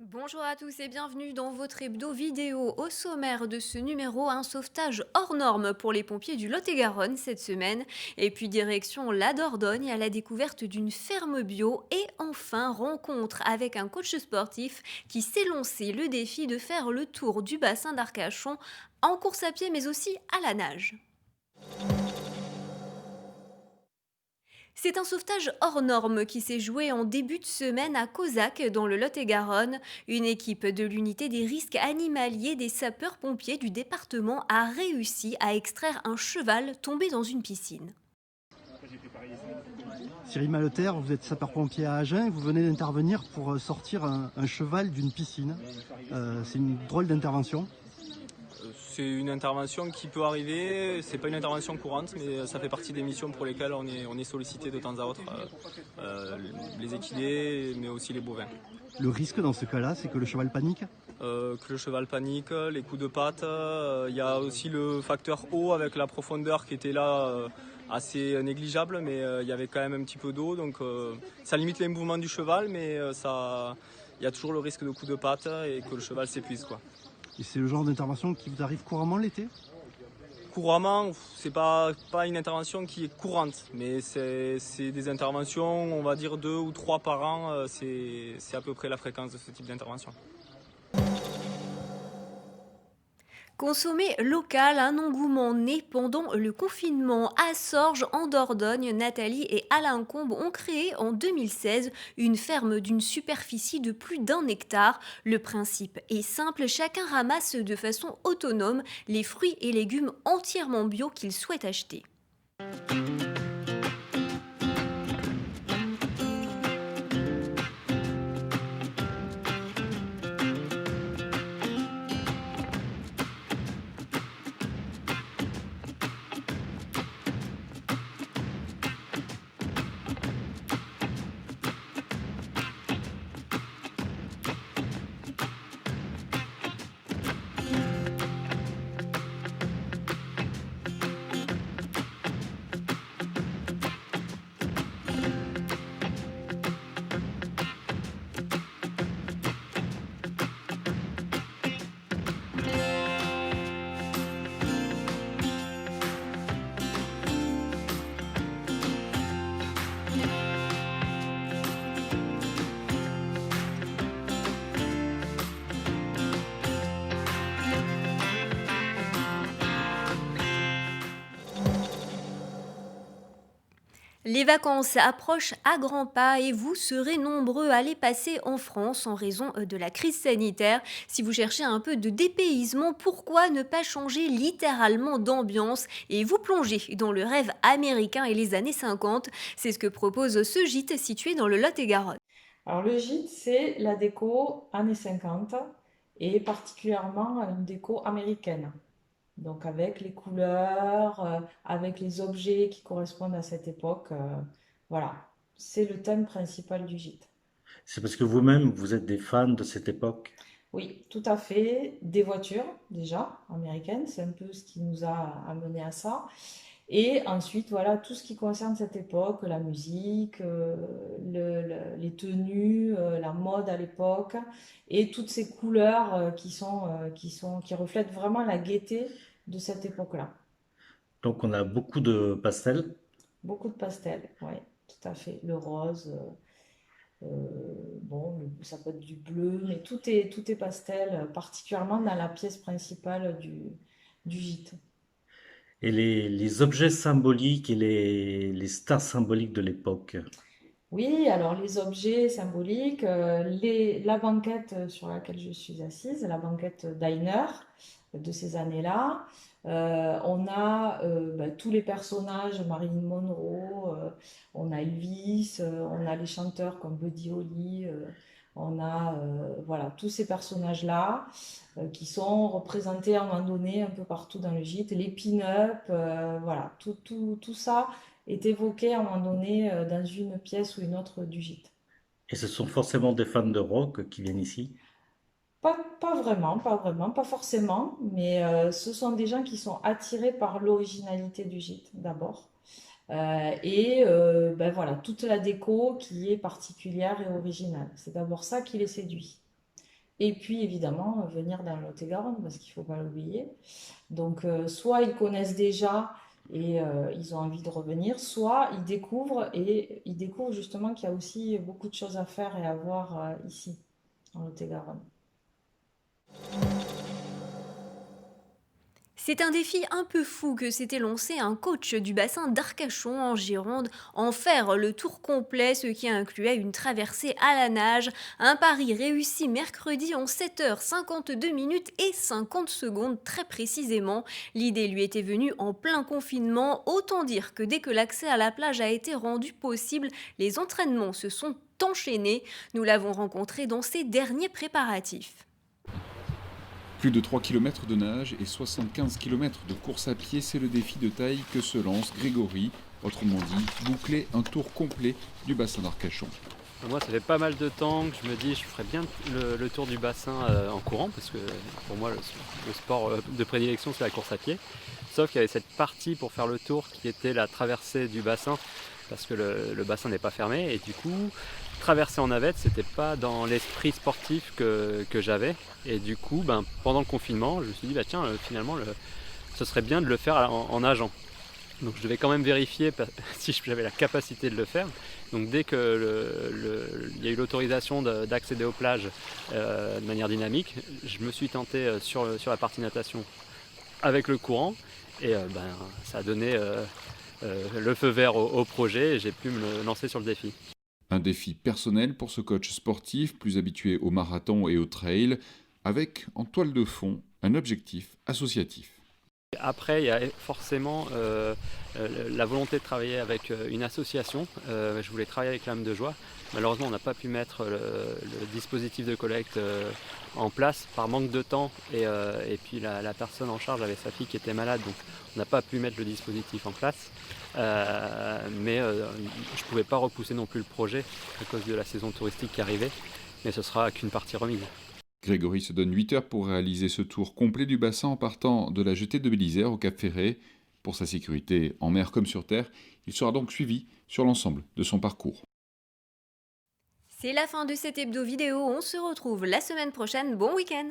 Bonjour à tous et bienvenue dans votre hebdo vidéo. Au sommaire de ce numéro, un sauvetage hors norme pour les pompiers du Lot-et-Garonne cette semaine. Et puis direction la Dordogne à la découverte d'une ferme bio. Et enfin, rencontre avec un coach sportif qui s'est lancé le défi de faire le tour du bassin d'Arcachon en course à pied mais aussi à la nage. C'est un sauvetage hors norme qui s'est joué en début de semaine à Cauzac, dans le Lot-et-Garonne. Une équipe de l'unité des risques animaliers des sapeurs-pompiers du département a réussi à extraire un cheval tombé dans une piscine. Cyril Maleter, vous êtes sapeur-pompier à Agen et vous venez d'intervenir pour sortir un cheval d'une piscine. C'est une drôle d'intervention. C'est une intervention qui peut arriver, c'est pas une intervention courante, mais ça fait partie des missions pour lesquelles on est sollicité de temps à autre, les équidés, mais aussi les bovins. Le risque dans ce cas-là, c'est que le cheval panique. Que le cheval panique, les coups de patte, il y a aussi le facteur eau avec la profondeur qui était là assez négligeable, mais il y avait quand même un petit peu d'eau, donc ça limite les mouvements du cheval, mais il y a toujours le risque de coups de patte et que le cheval s'épuise, quoi. Et c'est le genre d'intervention qui vous arrive couramment l'été? Couramment, c'est pas une intervention qui est courante, mais c'est des interventions, on va dire 2 ou 3 par an, c'est à peu près la fréquence de ce type d'intervention. Consommer local, un engouement né pendant le confinement. À Sorges, en Dordogne, Nathalie et Alain Combe ont créé en 2016 une ferme d'une superficie de plus d'1 hectare. Le principe est simple, chacun ramasse de façon autonome les fruits et légumes entièrement bio qu'il souhaite acheter. Les vacances approchent à grands pas et vous serez nombreux à les passer en France en raison de la crise sanitaire. Si vous cherchez un peu de dépaysement, pourquoi ne pas changer littéralement d'ambiance et vous plonger dans le rêve américain et les années 50? C'est ce que propose ce gîte situé dans le Lot-et-Garonne. Alors le gîte, c'est la déco années 50 et particulièrement une déco américaine. Donc avec les couleurs, avec les objets qui correspondent à cette époque. Voilà, c'est le thème principal du gîte. C'est parce que vous-même, vous êtes des fans de cette époque. Oui, tout à fait. Des voitures déjà américaines, c'est un peu ce qui nous a amené à ça. Et ensuite, voilà, tout ce qui concerne cette époque, la musique, les tenues, la mode à l'époque, et toutes ces couleurs qui reflètent vraiment la gaieté de cette époque-là. Donc on a beaucoup de pastels. Beaucoup de pastels, oui, tout à fait. Le rose, bon, ça peut être du bleu, mais tout est pastel, particulièrement dans la pièce principale du gîte. Et les objets symboliques et les stars symboliques de l'époque. Oui, alors les objets symboliques, la banquette sur laquelle je suis assise, la banquette diner de ces années-là. On a tous les personnages, Marilyn Monroe, on a Elvis, on a les chanteurs comme Buddy Holly, On a voilà, tous ces personnages-là qui sont représentés à un moment donné un peu partout dans le gîte. Les pin-up, voilà, tout ça est évoqué à un moment donné dans une pièce ou une autre du gîte. Et ce sont forcément des fans de rock qui viennent ici. Pas vraiment, pas vraiment, pas forcément, mais ce sont des gens qui sont attirés par l'originalité du gîte d'abord. Ben voilà, toute la déco qui est particulière et originale. C'est d'abord ça qui les séduit. Et puis évidemment, venir dans le Lot-et-Garonne, parce qu'il ne faut pas l'oublier. Donc soit ils connaissent déjà et ils ont envie de revenir, soit ils découvrent et ils découvrent justement qu'il y a aussi beaucoup de choses à faire et à voir ici, en Lot-et-Garonne. C'est un défi un peu fou que s'était lancé un coach du bassin d'Arcachon en Gironde, en faire le tour complet, ce qui incluait une traversée à la nage, un pari réussi mercredi en 7h52 minutes et 50 secondes très précisément. L'idée lui était venue en plein confinement, autant dire que dès que l'accès à la plage a été rendu possible, les entraînements se sont enchaînés. Nous l'avons rencontré dans ses derniers préparatifs. Plus de 3 kilomètres de nage et 75 kilomètres de course à pied, c'est le défi de taille que se lance Grégory. Autrement dit, boucler un tour complet du bassin d'Arcachon. Moi, ça fait pas mal de temps que je me dis je ferais bien le tour du bassin en courant, parce que pour moi, le sport de prédilection, c'est la course à pied. Sauf qu'il y avait cette partie pour faire le tour qui était la traversée du bassin, parce que le bassin n'est pas fermé. Et du coup, traverser en navette, c'était pas dans l'esprit sportif que j'avais. Et du coup, pendant le confinement, je me suis dit, tiens, finalement, ce serait bien de le faire en nageant. Donc je devais quand même vérifier si j'avais la capacité de le faire. Donc dès que il y a eu l'autorisation d'accéder aux plages de manière dynamique, je me suis tenté sur la partie natation avec le courant. Et ça a donné le feu vert au projet et j'ai pu me lancer sur le défi. Un défi personnel pour ce coach sportif, plus habitué au marathon et au trail, avec en toile de fond un objectif associatif. Après, il y a forcément la volonté de travailler avec une association. Je voulais travailler avec l'âme de joie. Malheureusement, on n'a pas pu mettre le dispositif de collecte en place par manque de temps. Et puis la personne en charge avait sa fille qui était malade, donc on n'a pas pu mettre le dispositif en place. Mais je ne pouvais pas repousser non plus le projet à cause de la saison touristique qui arrivait. Mais ce sera qu'une partie remise. Grégory se donne 8 heures pour réaliser ce tour complet du bassin en partant de la jetée de Bélisère au Cap Ferré. Pour sa sécurité en mer comme sur terre, il sera donc suivi sur l'ensemble de son parcours. C'est la fin de cet hebdo vidéo, on se retrouve la semaine prochaine, bon week-end!